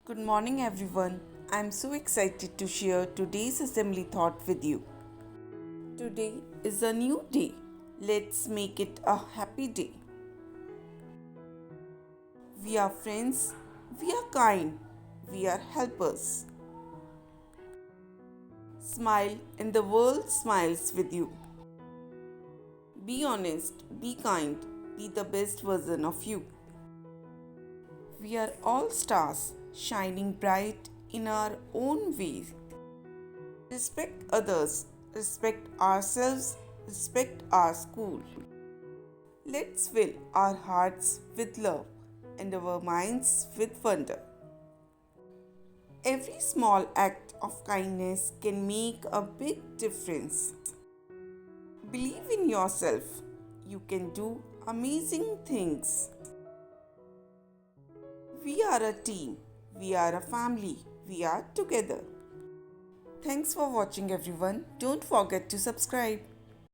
Good morning, everyone. I'm so excited to share today's assembly thought with you. Today is a new day. Let's make it a happy day. We are friends, we are kind, we are helpers. Smile and the world smiles with you. Be honest, be kind, be the best version of you. We are all stars, shining bright in our own ways. Respect others, respect ourselves, respect our school. Let's fill our hearts with love and our minds with wonder. Every small act of kindness can make a big difference. Believe in yourself. You can do amazing things. We are a team. We are a family. We are together. Thanks for watching, everyone. Don't forget to subscribe.